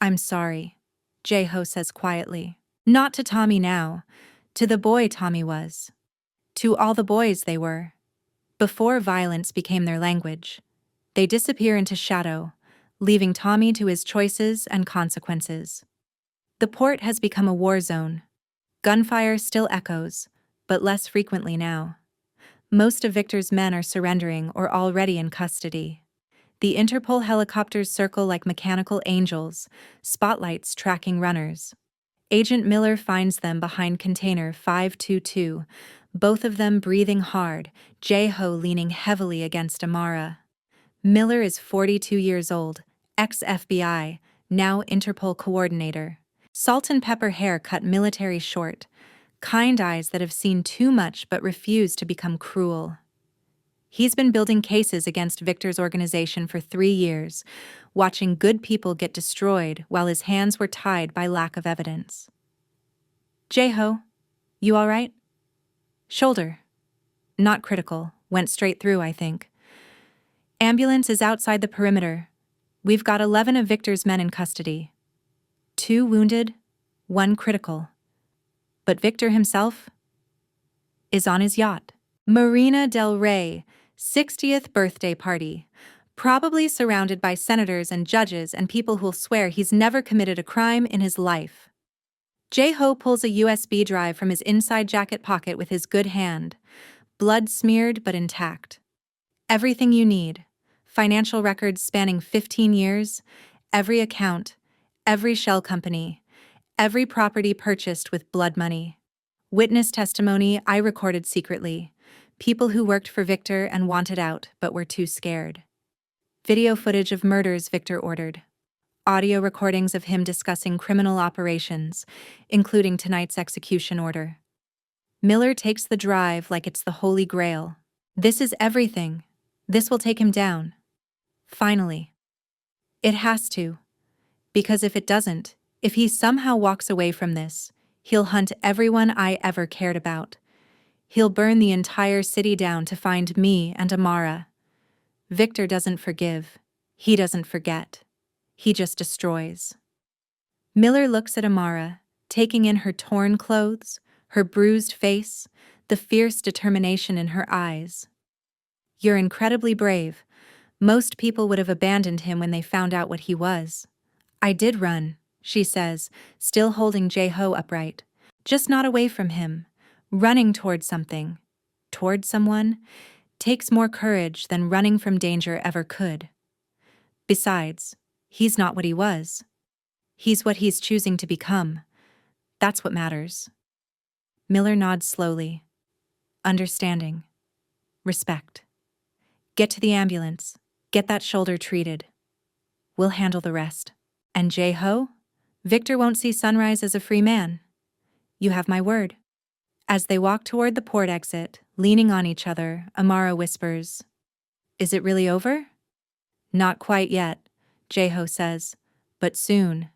"I'm sorry," J-Ho says quietly. Not to Tommy now, to the boy Tommy was. To all the boys they were. Before violence became their language, they disappear into shadow, leaving Tommy to his choices and consequences. The port has become a war zone. Gunfire still echoes, but less frequently now. Most of Victor's men are surrendering or already in custody. The Interpol helicopters circle like mechanical angels, spotlights tracking runners. Agent Miller finds them behind container 522, both of them breathing hard, J-Ho leaning heavily against Amara. Miller is 42 years old, ex-FBI, now Interpol coordinator. Salt and pepper hair cut military short, kind eyes that have seen too much but refuse to become cruel. He's been building cases against Victor's organization for 3 years, watching good people get destroyed while his hands were tied by lack of evidence. "J-Ho, you all right?" "Shoulder. Not critical. Went straight through, I think. Ambulance is outside the perimeter. We've got 11 of Victor's men in custody. 2 wounded, 1 critical. But Victor himself is on his yacht." Marina del Rey, 60th birthday party. Probably surrounded by senators and judges and people who'll swear he's never committed a crime in his life. J-Ho pulls a USB drive from his inside jacket pocket with his good hand. Blood smeared but intact. Everything you need. Financial records spanning 15 years, every account, every shell company, every property purchased with blood money. Witness testimony I recorded secretly. People who worked for Victor and wanted out but were too scared. Video footage of murders Victor ordered. Audio recordings of him discussing criminal operations, including tonight's execution order. Miller takes the drive like it's the Holy Grail. This is everything. This will take him down. Finally. It has to. Because if it doesn't, if he somehow walks away from this, he'll hunt everyone I ever cared about. He'll burn the entire city down to find me and Amara. Victor doesn't forgive. He doesn't forget. He just destroys. Miller looks at Amara, taking in her torn clothes, her bruised face, the fierce determination in her eyes. "You're incredibly brave. Most people would have abandoned him when they found out what he was." "I did run," she says, still holding J-Ho upright. "Just not away from him. Running toward something, toward someone, takes more courage than running from danger ever could. Besides, he's not what he was. He's what he's choosing to become. That's what matters." Miller nods slowly. Understanding. Respect. "Get to the ambulance. Get that shoulder treated. We'll handle the rest. And J-Ho? Victor won't see sunrise as a free man. You have my word." As they walk toward the port exit, leaning on each other, Amara whispers, "Is it really over?" "Not quite yet," J-Ho says, "but soon.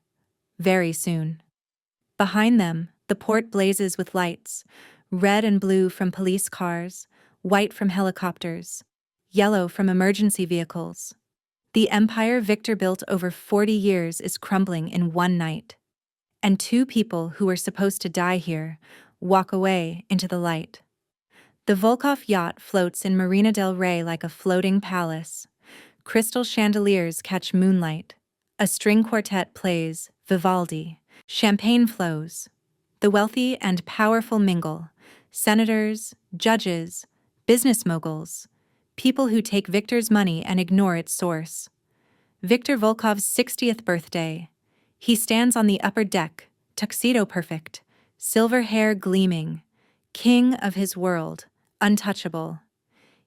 Very soon." Behind them, the port blazes with lights, red and blue from police cars, white from helicopters, yellow from emergency vehicles. The empire Victor built over 40 years is crumbling in one night. And 2 people who were supposed to die here walk away into the light. The Volkov yacht floats in Marina del Rey like a floating palace. Crystal chandeliers catch moonlight. A string quartet plays Vivaldi. Champagne flows. The wealthy and powerful mingle. Senators, judges, business moguls. People who take Victor's money and ignore its source. Victor Volkov's 60th birthday. He stands on the upper deck, tuxedo perfect, silver hair gleaming, king of his world, untouchable.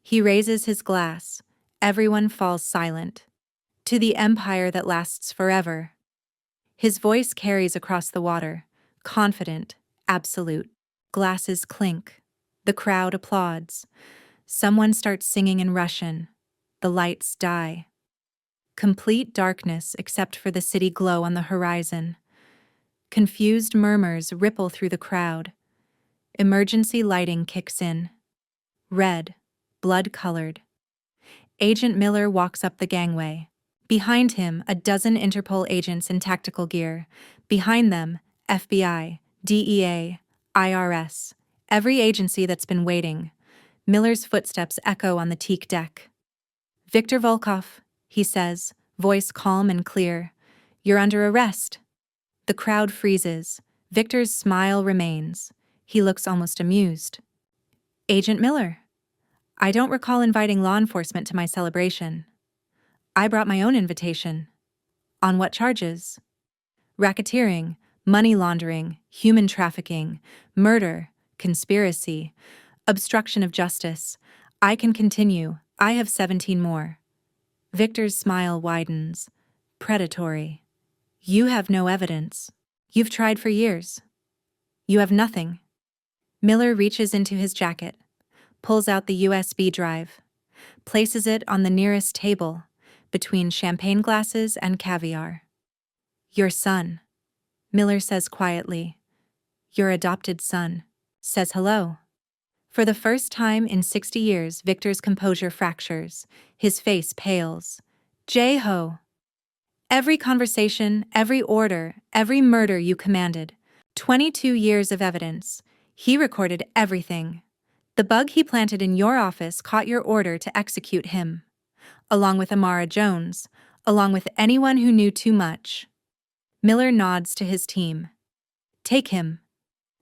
He raises his glass. Everyone falls silent. To the empire that lasts forever. His voice carries across the water, confident, absolute. Glasses clink. The crowd applauds. Someone starts singing in Russian. The lights die. Complete darkness except for the city glow on the horizon. Confused murmurs ripple through the crowd. Emergency lighting kicks in. Red, blood-colored. Agent Miller walks up the gangway. Behind him, a dozen Interpol agents in tactical gear. Behind them, FBI, DEA, IRS, every agency that's been waiting. Miller's footsteps echo on the teak deck. "Victor Volkov," he says, voice calm and clear. "You're under arrest." The crowd freezes. Victor's smile remains. He looks almost amused. "Agent Miller, I don't recall inviting law enforcement to my celebration. I brought my own invitation." "On what charges?" "Racketeering, money laundering, human trafficking, murder, conspiracy, obstruction of justice. I can continue. I have 17 more." Victor's smile widens. Predatory. "You have no evidence. You've tried for years. You have nothing." Miller reaches into his jacket, pulls out the USB drive, places it on the nearest table, between champagne glasses and caviar. "Your son," Miller says quietly. "Your adopted son," says hello. For the first time in 60 years, Victor's composure fractures. His face pales. "J-Ho. Every conversation, every order, every murder you commanded. 22 years of evidence. He recorded everything. The bug he planted in your office caught your order to execute him. Along with Amara Jones, along with anyone who knew too much." Miller nods to his team. "Take him."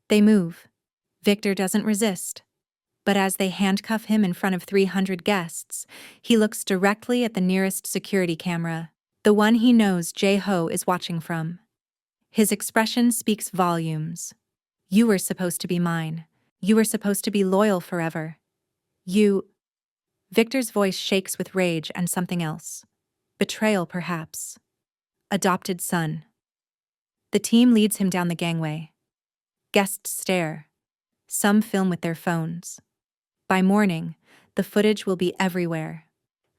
They move. Victor doesn't resist. But as they handcuff him in front of 300 guests, he looks directly at the nearest security camera, the one he knows J-Ho is watching from. His expression speaks volumes. "You were supposed to be mine. You were supposed to be loyal forever. You—" Victor's voice shakes with rage and something else. Betrayal, perhaps. Adopted son. The team leads him down the gangway. Guests stare. Some film with their phones. By morning, the footage will be everywhere.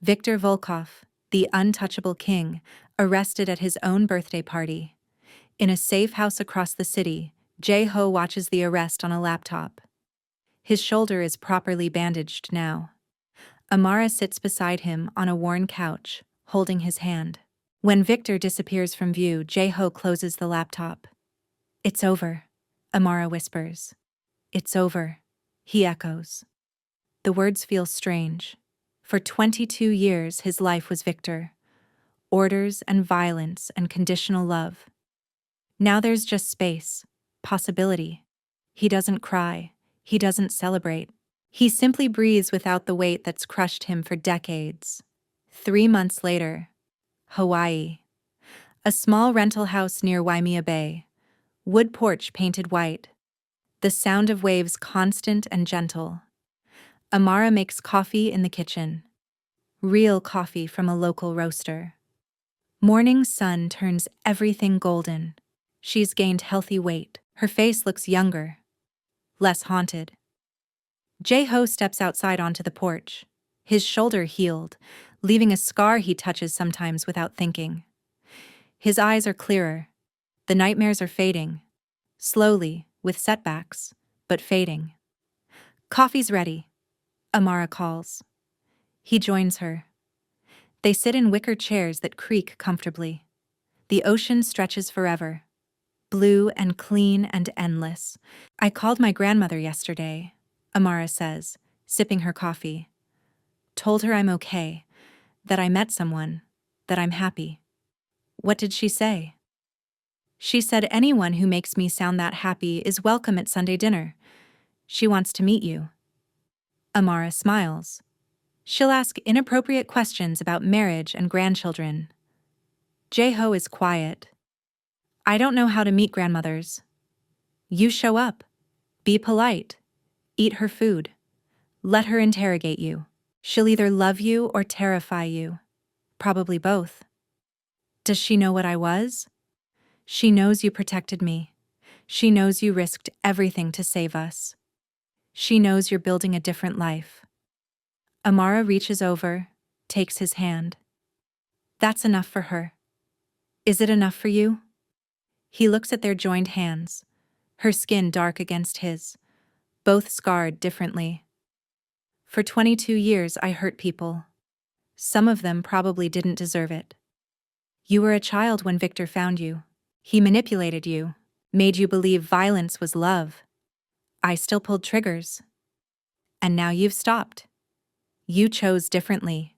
Victor Volkov, the untouchable king, arrested at his own birthday party. In a safe house across the city, J-Ho watches the arrest on a laptop. His shoulder is properly bandaged now. Amara sits beside him on a worn couch, holding his hand. When Victor disappears from view, J-Ho closes the laptop. "It's over," Amara whispers. "It's over," he echoes. The words feel strange. For 22 years, his life was Victor. Orders and violence and conditional love. Now there's just space, possibility. He doesn't cry. He doesn't celebrate. He simply breathes without the weight that's crushed him for decades. 3 months later, Hawaii. A small rental house near Waimea Bay. Wood porch painted white. The sound of waves constant and gentle. Amara makes coffee in the kitchen. Real coffee from a local roaster. Morning sun turns everything golden. She's gained healthy weight. Her face looks younger, less haunted. J-Ho steps outside onto the porch. His shoulder healed, leaving a scar he touches sometimes without thinking. His eyes are clearer. The nightmares are fading. Slowly, with setbacks, but fading. "Coffee's ready," Amara calls. He joins her. They sit in wicker chairs that creak comfortably. The ocean stretches forever. Blue and clean and endless. "I called my grandmother yesterday," Amara says, sipping her coffee. "Told her I'm okay, that I met someone, that I'm happy." "What did she say?" "She said anyone who makes me sound that happy is welcome at Sunday dinner. She wants to meet you." Amara smiles. "She'll ask inappropriate questions about marriage and grandchildren." J-Ho is quiet. "I don't know how to meet grandmothers." "You show up. Be polite. Eat her food. Let her interrogate you." She'll either love you or terrify you. Probably both. Does she know what I was? She knows you protected me. She knows you risked everything to save us. She knows you're building a different life. Amara reaches over, takes his hand. That's enough for her. Is it enough for you? He looks at their joined hands, her skin dark against his, both scarred differently. For 22 years I hurt people. Some of them probably didn't deserve it. You were a child when Victor found you. He manipulated you, made you believe violence was love. I still pulled triggers. And now you've stopped. You chose differently.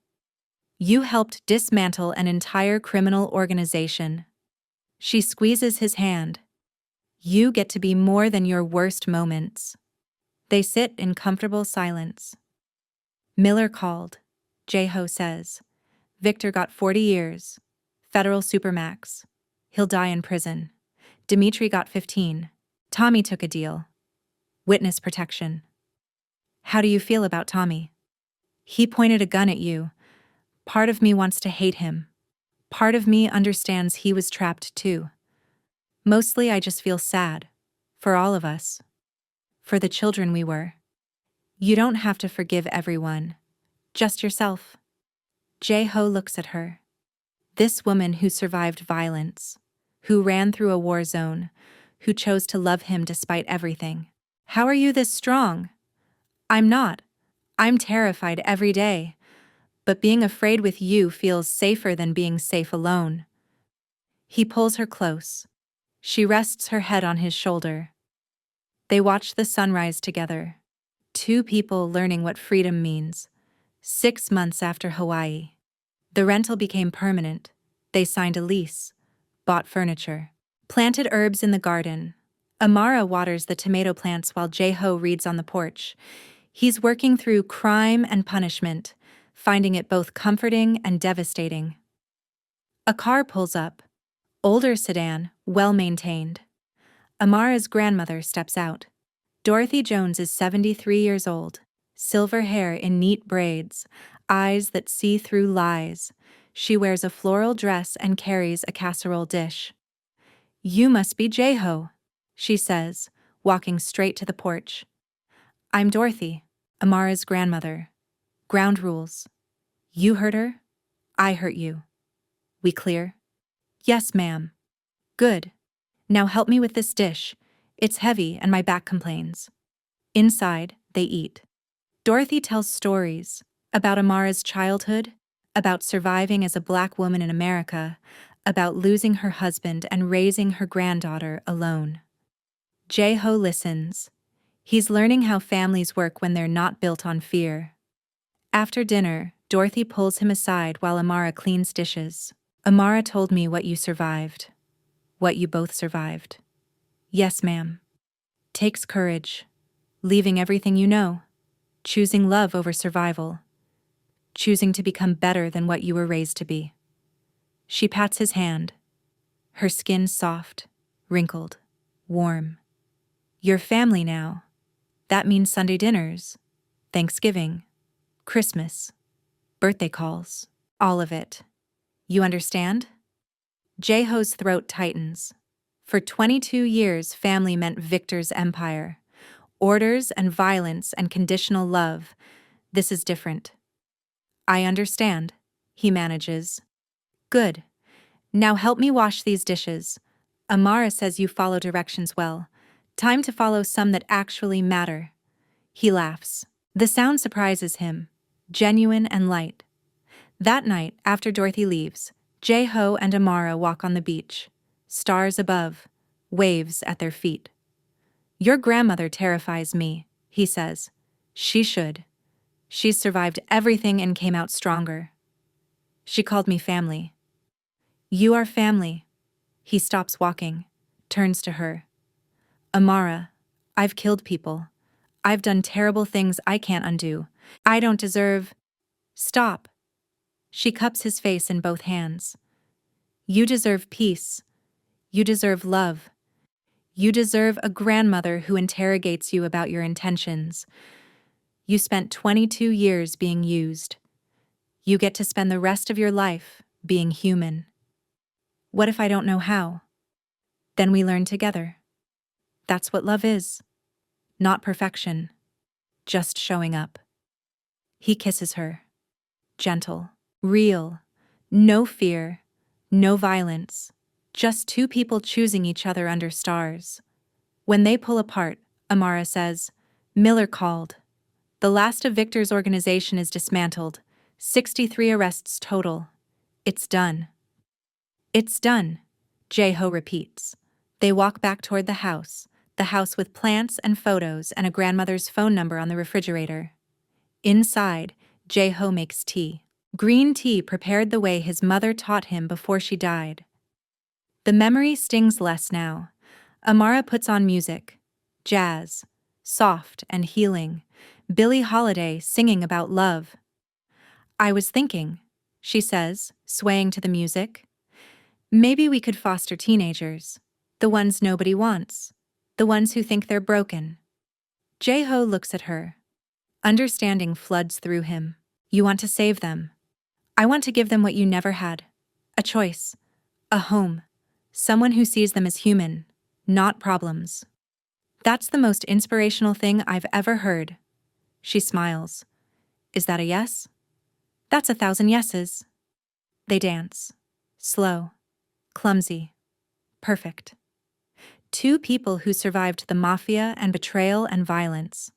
You helped dismantle an entire criminal organization. She squeezes his hand. You get to be more than your worst moments. They sit in comfortable silence. Miller called. J-Ho says. Victor got 40 years. Federal supermax. He'll die in prison. Dimitri got 15. Tommy took a deal. Witness protection. How do you feel about Tommy? He pointed a gun at you. Part of me wants to hate him. Part of me understands he was trapped too. Mostly I just feel sad. For all of us. For the children we were. You don't have to forgive everyone. Just yourself. J-Ho looks at her. This woman who survived violence, who ran through a war zone, who chose to love him despite everything. How are you this strong? I'm not. I'm terrified every day. But being afraid with you feels safer than being safe alone. He pulls her close. She rests her head on his shoulder. They watch the sunrise together. Two people learning what freedom means. 6 months after Hawaii. The rental became permanent. They signed a lease, bought furniture, planted herbs in the garden. Amara waters the tomato plants while J-Ho reads on the porch. He's working through crime and punishment, finding it both comforting and devastating. A car pulls up. Older sedan, well-maintained. Amara's grandmother steps out. Dorothy Jones is 73 years old, silver hair in neat braids, eyes that see through lies. She wears a floral dress and carries a casserole dish. You must be J-Ho, she says, walking straight to the porch. I'm Dorothy, Amara's grandmother. Ground rules. You hurt her, I hurt you. We clear? Yes, ma'am. Good. Now help me with this dish. It's heavy and my back complains. Inside, they eat. Dorothy tells stories about Amara's childhood, about surviving as a Black woman in America, about losing her husband and raising her granddaughter alone. J-Ho listens. He's learning how families work when they're not built on fear. After dinner, Dorothy pulls him aside while Amara cleans dishes. Amara told me what you survived. What you both survived. Yes, ma'am. Takes courage. Leaving everything you know. Choosing love over survival. Choosing to become better than what you were raised to be. She pats his hand. Her skin soft, wrinkled, warm. You're family now. That means Sunday dinners, Thanksgiving, Christmas, birthday calls, all of it. You understand? J-Ho's throat tightens. For 22 years, family meant Victor's empire. Orders and violence and conditional love. This is different. I understand, he manages. Good. Now help me wash these dishes. Amara says you follow directions well. Time to follow some that actually matter. He laughs. The sound surprises him, genuine and light. That night, after Dorothy leaves, J-Ho and Amara walk on the beach. Stars above, waves at their feet. Your grandmother terrifies me, he says. She should. She's survived everything and came out stronger. She called me family. You are family. He stops walking, turns to her. Amara, I've killed people. I've done terrible things I can't undo. I don't deserve... Stop. She cups his face in both hands. You deserve peace. You deserve love. You deserve a grandmother who interrogates you about your intentions. You spent 22 years being used. You get to spend the rest of your life being human. What if I don't know how? Then we learn together. That's what love is. Not perfection. Just showing up. He kisses her. Gentle. Real. No fear. No violence. Just two people choosing each other under stars. When they pull apart, Amara says, "Miller called. The last of Victor's organization is dismantled. 63 arrests total. It's done." "It's done," Jae-ho repeats. They walk back toward the house with plants and photos and a grandmother's phone number on the refrigerator. Inside, Jae-ho makes tea. Green tea prepared the way his mother taught him before she died. The memory stings less now. Amara puts on music. Jazz. Soft and healing. Billie Holiday singing about love. "I was thinking," she says, swaying to the music. "Maybe we could foster teenagers. The ones nobody wants. The ones who think they're broken." Jae-ho looks at her. Understanding floods through him. "You want to save them. I want to give them what you never had. A choice. A home. Someone who sees them as human, not problems." "That's the most inspirational thing I've ever heard." She smiles. "Is that a yes?" "That's 1,000 yeses." They dance. Slow. Clumsy. Perfect. Two people who survived the mafia and betrayal and violence.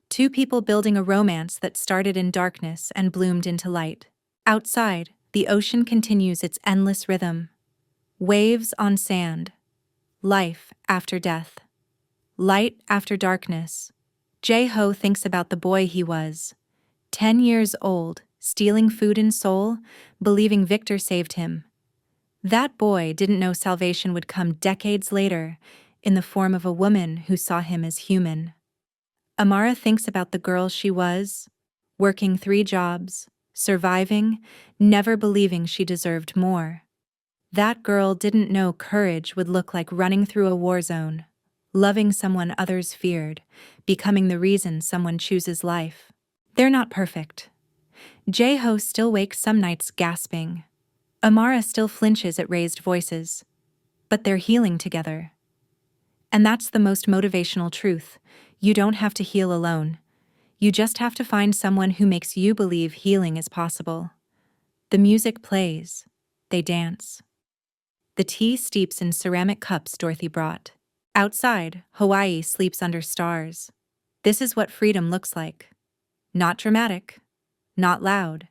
Two people building a romance that started in darkness and bloomed into light. Outside, the ocean continues its endless rhythm. Waves on sand. Life after death. Light after darkness. Jae-ho thinks about the boy he was. 10 years old, stealing food and soul, believing Victor saved him. That boy didn't know salvation would come decades later, in the form of a woman who saw him as human. Amara thinks about the girl she was, working 3 jobs, surviving, never believing she deserved more. That girl didn't know courage would look like running through a war zone, loving someone others feared, becoming the reason someone chooses life. They're not perfect. Jae-ho still wakes some nights gasping. Amara still flinches at raised voices. But they're healing together. And that's the most motivational truth. You don't have to heal alone. You just have to find someone who makes you believe healing is possible. The music plays. They dance. The tea steeps in ceramic cups Dorothy brought. Outside, Hawaii sleeps under stars. This is what freedom looks like. Not dramatic. Not loud.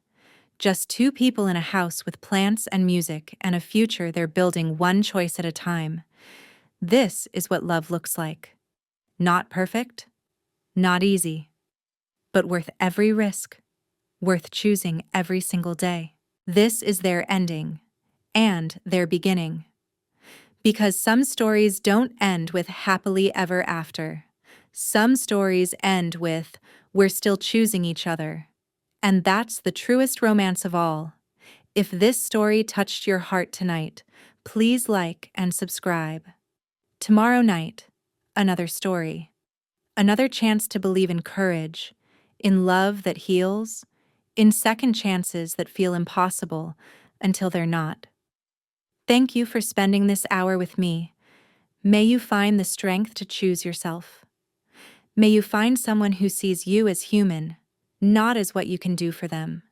Just 2 people in a house with plants and music and a future they're building one choice at a time. This is what love looks like. Not perfect. Not easy. But worth every risk. Worth choosing every single day. This is their ending. And their beginning. Because some stories don't end with happily ever after. Some stories end with, we're still choosing each other. And that's the truest romance of all. If this story touched your heart tonight, please like and subscribe. Tomorrow night, another story. Another chance to believe in courage, in love that heals, in second chances that feel impossible until they're not. Thank you for spending this hour with me. May you find the strength to choose yourself. May you find someone who sees you as human, not as what you can do for them.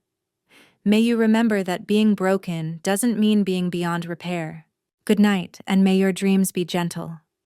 May you remember that being broken doesn't mean being beyond repair. Good night, and may your dreams be gentle.